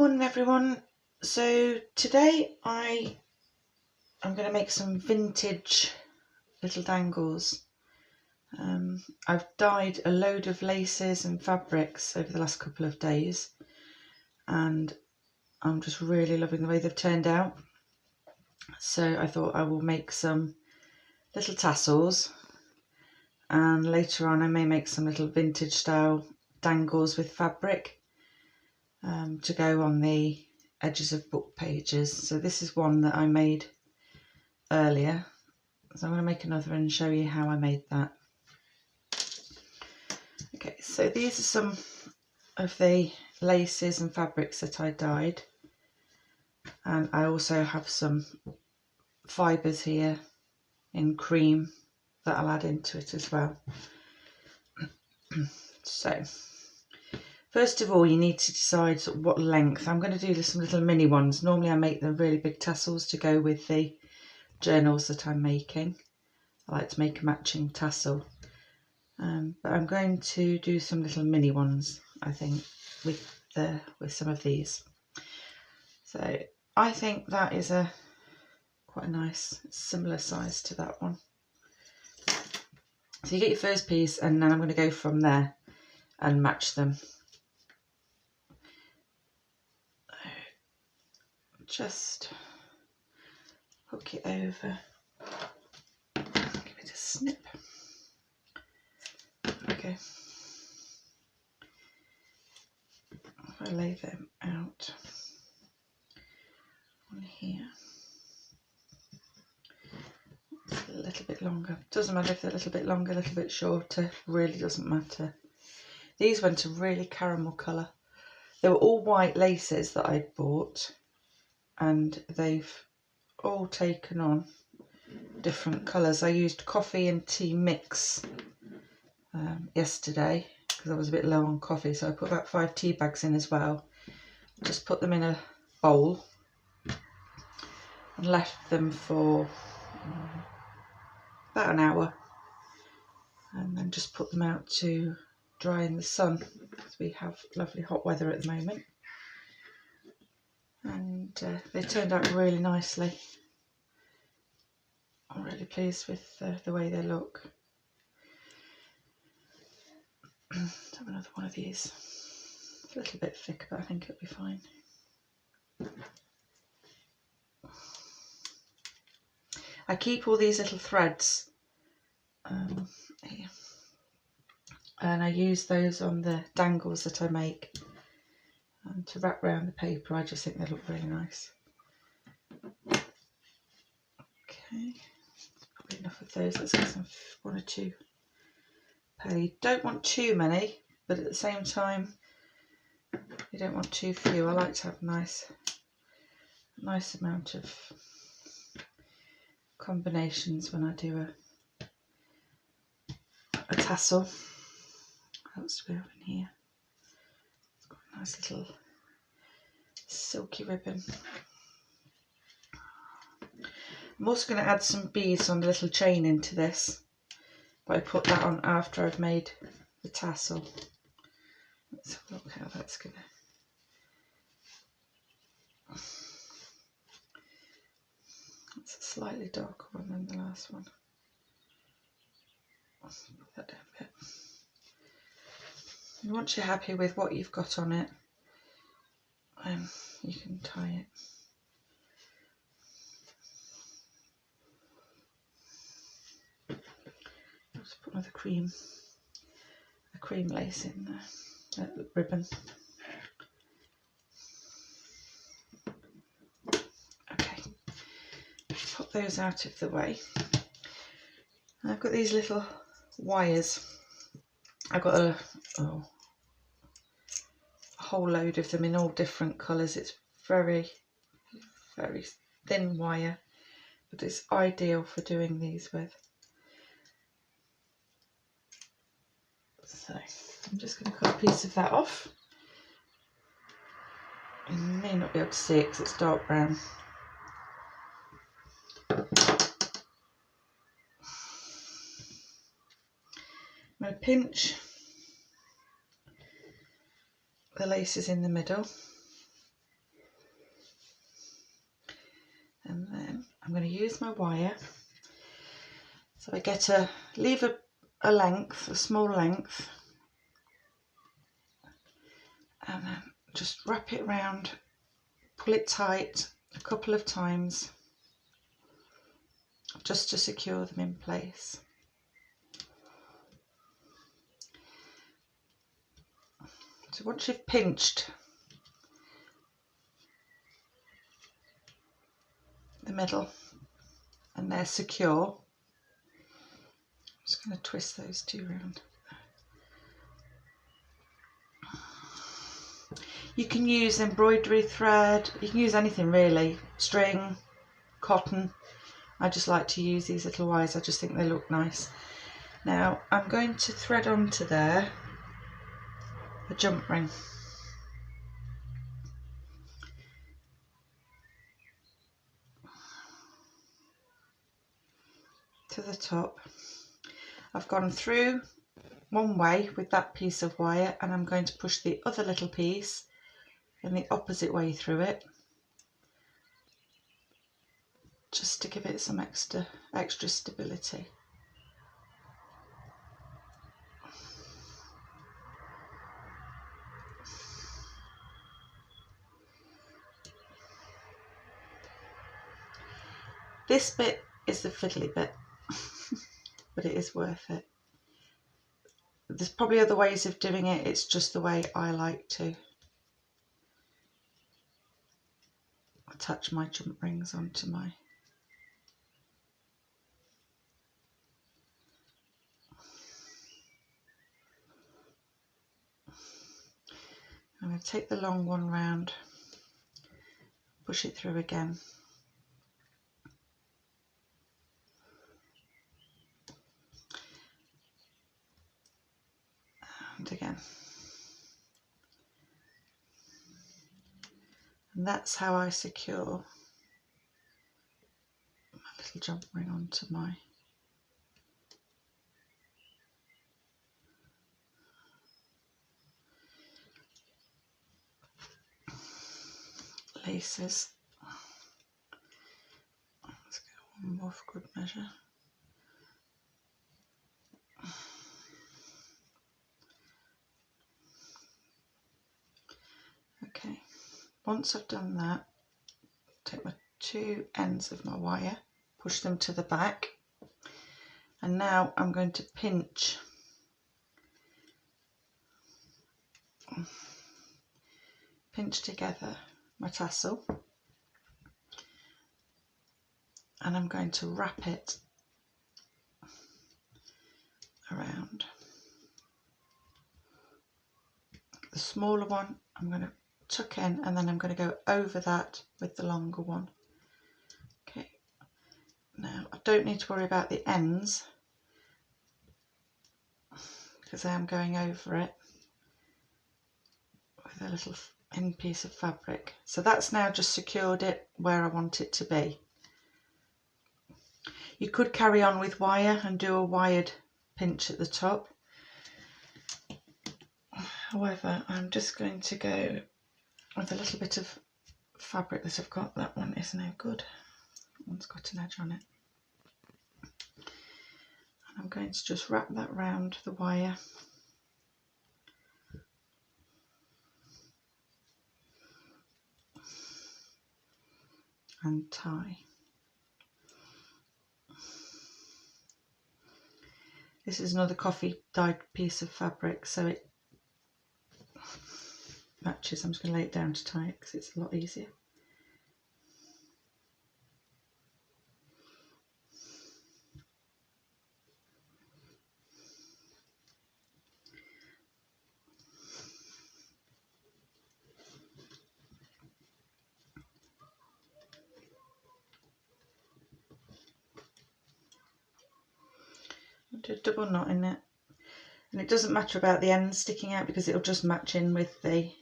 Morning everyone. So today I'm going to make some vintage little dangles. I've dyed a load of laces and fabrics over the last couple of days and I'm just really loving the way they've turned out. So I thought I will make some little tassels, and later on I may make some little vintage style dangles with fabric to go on the edges of book pages. So this is one that I made earlier, so I'm going to make another and show you how I made that. Okay, so these are some of the laces and fabrics that I dyed, and I also have some fibres here in cream that I'll add into it as well. So first of all, you need to decide sort of what length. I'm going to do some little mini ones. Normally I make the really big tassels to go with the journals that I'm making. I like to make a matching tassel, but I'm going to do some little mini ones, I think, with some of these. So I think that is quite a nice similar size to that one. So you get your first piece, and then I'm going to go from there and match them. Just hook it over, give it a snip. Okay, if I lay them out on here, it's a little bit longer. Doesn't matter if they're a little bit longer, a little bit shorter, really doesn't matter. These went a really caramel colour. They were all white laces that I'd bought, and they've all taken on different colours. I used coffee and tea mix yesterday because I was a bit low on coffee, so I put about 5 tea bags in as well. Just put them in a bowl and left them for about an hour, and then just put them out to dry in the sun because we have lovely hot weather at the moment. And they turned out really nicely. I'm really pleased with the way they look. Let's have another one of these. It's a little bit thick, but I think it'll be fine. I keep all these little threads here, and I use those on the dangles that I make to wrap around the paper. I just think they look really nice. Okay, that's probably enough of those. Let's get some 1 or 2 per. You don't want too many, but at the same time you don't want too few. I like to have a nice amount of combinations when I do a tassel. What else do we have in here? It's got a nice little silky ribbon. I'm also going to add some beads on the little chain into this, but I put that on after I've made the tassel. Let's have a look how that's going to... It's a slightly darker one than the last one. Put that down a bit. And once you're happy with what you've got on it, you can tie it. I'll just put another cream lace in there, ribbon. Okay, put those out of the way. I've got these little wires. I've got a whole load of them in all different colours. It's very, very thin wire, but it's ideal for doing these with. So I'm just going to cut a piece of that off. You may not be able to see it because it's dark brown. I'm going to pinch the laces in the middle I'm going to use my wire. So I leave a length, a small length, and then just wrap it round, pull it tight a couple of times just to secure them in place. So once you've pinched the middle and they're secure, I'm just going to twist those two round. You can use embroidery thread, you can use anything really, string, cotton. I just like to use these little wires, I just think they look nice. Now I'm going to thread onto there a jump ring. To the top. I've gone through one way with that piece of wire and I'm going to push the other little piece in the opposite way through it, just to give it some extra stability. This bit is the fiddly bit, but it is worth it. There's probably other ways of doing it, it's just the way I like to attach my jump rings onto my I'm going to take the long one round, push it through again. And again. And that's how I secure my little jump ring onto my laces. Let's get one more for good measure. Okay, once I've done that, take my two ends of my wire, push them to the back, and now I'm going to pinch together my tassel, and I'm going to wrap it around. The smaller one I'm going to tuck in, and then I'm going to go over that with the longer one. Okay, now I don't need to worry about the ends because I am going over it with a little end piece of fabric. So that's now just secured it where I want it to be. You could carry on with wire and do a wired pinch at the top. However, I'm just going to go with a little bit of fabric that I've got. That one is no good. That one's got an edge on it. And I'm going to just wrap that round the wire. And tie. This is another coffee dyed piece of fabric, so it matches. I'm just going to lay it down to tie it because it's a lot easier. I'll do a double knot in it, and it doesn't matter about the ends sticking out because it'll just match in with the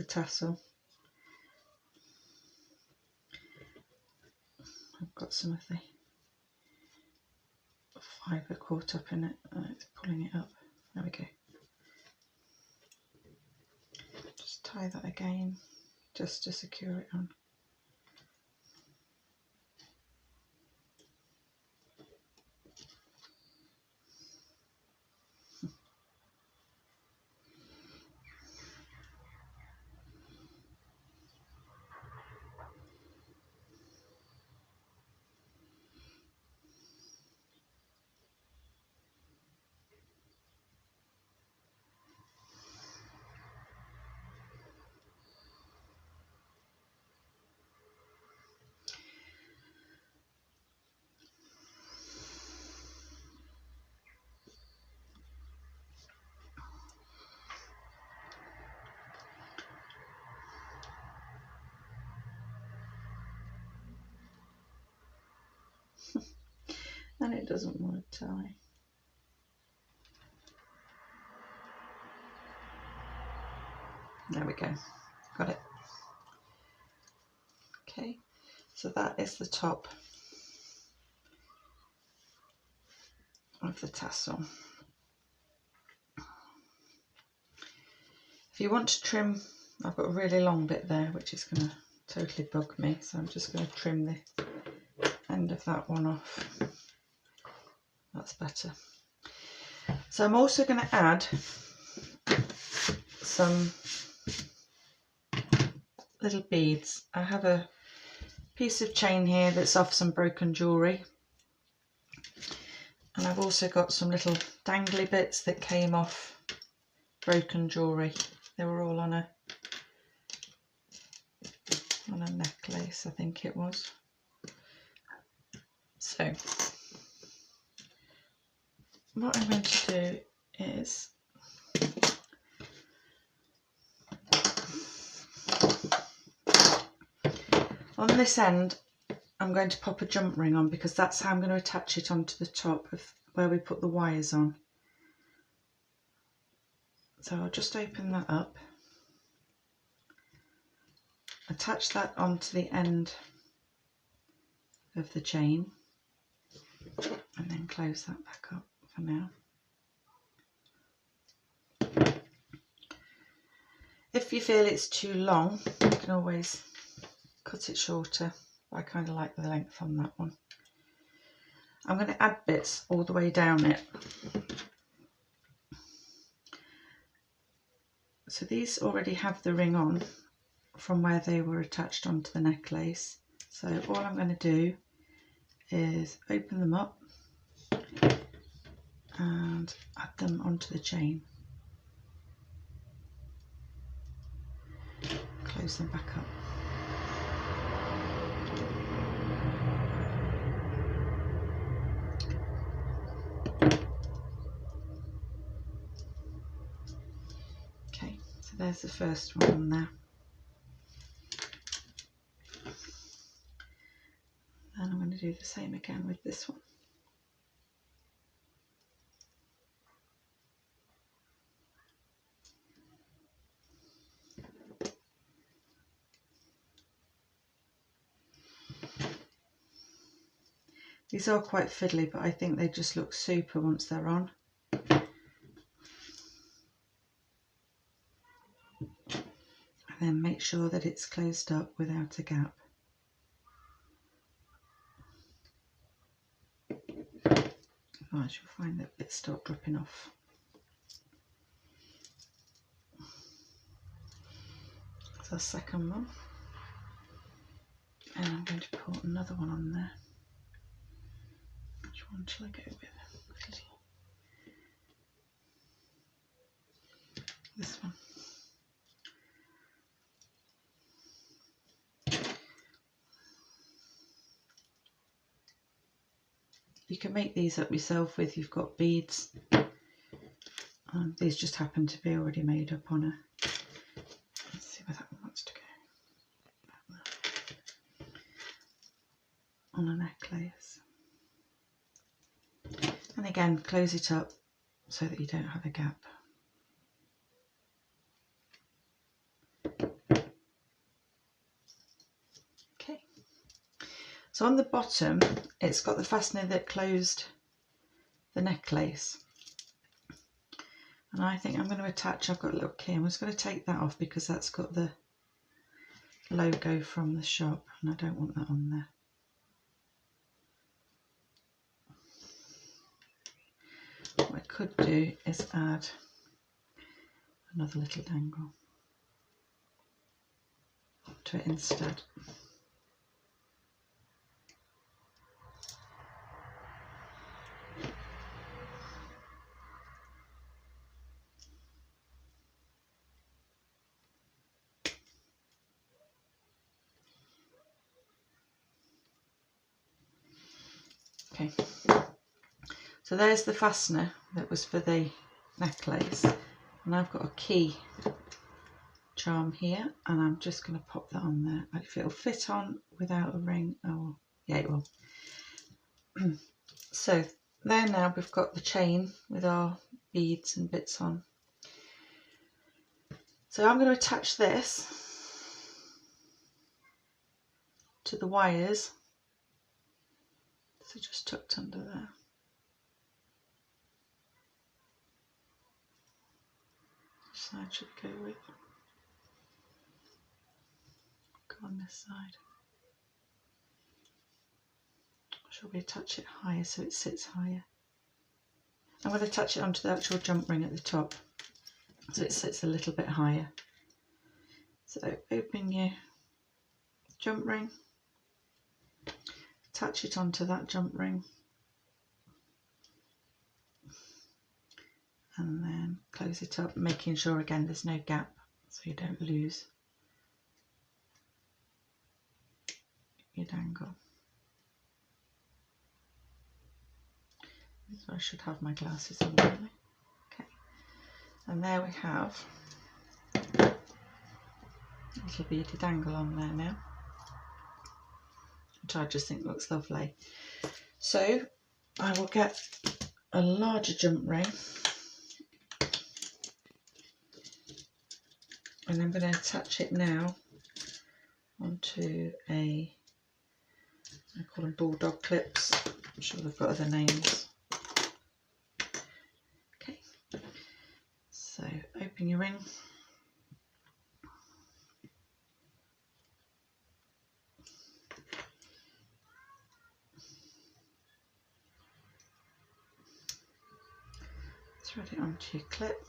tassel. I've got some of the fibre caught up in it, and it's pulling it up. There we go. Just tie that again, just to secure it on. And it doesn't want to tie. There we go, got it. Okay, so that is the top of the tassel. If you want to trim, I've got a really long bit there which is going to totally bug me, so I'm just going to trim the end of that one off. That's better. So I'm also going to add some little beads. I have a piece of chain here that's off some broken jewellery, and I've also got some little dangly bits that came off broken jewellery. They were all on a necklace, I think it was. So what I'm going to do is on this end I'm going to pop a jump ring on, because that's how I'm going to attach it onto the top of where we put the wires on. So I'll just open that up, attach that onto the end of the chain, and then close that back up for now. If you feel it's too long, you can always cut it shorter. I kind of like the length on that one. I'm going to add bits all the way down it. So these already have the ring on from where they were attached onto the necklace. So all I'm going to do is open them up and add them onto the chain. Close them back up. Okay, so there's the first one on there. And I'm going to do the same again with this one. These are quite fiddly, but I think they just look super once they're on. And then make sure that it's closed up without a gap. Otherwise you'll find that bits start dropping off. That's our second one. And I'm going to put another one on there. Which one shall I go with? This one. You can make these up yourself if you've got beads. These just happen to be already made up on a, let's see where that one wants to go, on a necklace. And again, close it up so that you don't have a gap. Okay, so on the bottom it's got the fastener that closed the necklace, and I think I'm going to attach, I've got a little key, I'm just going to take that off because that's got the logo from the shop and I don't want that on there. What I could do is add another little dangle to it instead. Okay, so there's the fastener that was for the necklace, and I've got a key charm here, and I'm just going to pop that on there. If it'll fit on without a ring, oh yeah, it will. So there now we've got the chain with our beads and bits on. So I'm going to attach this to the wires, so just tucked under there. Which side should we go with? Go on this side. Shall we attach it higher so it sits higher? I'm going to attach it onto the actual jump ring at the top so it sits a little bit higher. So open your jump ring, attach it onto that jump ring, and then close it up, making sure again there's no gap so you don't lose your dangle. So I should have my glasses on really. Okay, and there we have a little beaded dangle on there now, which I just think looks lovely. So I will get a larger jump ring and I'm going to attach it now onto I call them bulldog clips. I'm sure they've got other names. Okay, so open your ring. Thread it onto your clip.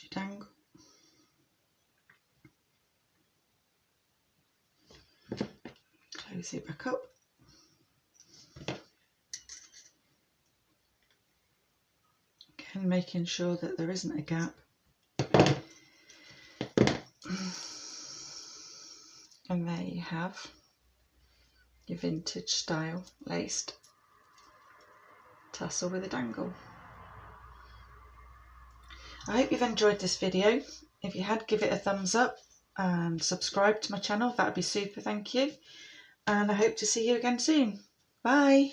Dangle. Close it back up. Again, making sure that there isn't a gap. And there you have your vintage style laced tassel with a dangle. I hope you've enjoyed this video. If you had, give it a thumbs up and subscribe to my channel. That would be super, thank you. And I hope to see you again soon. Bye.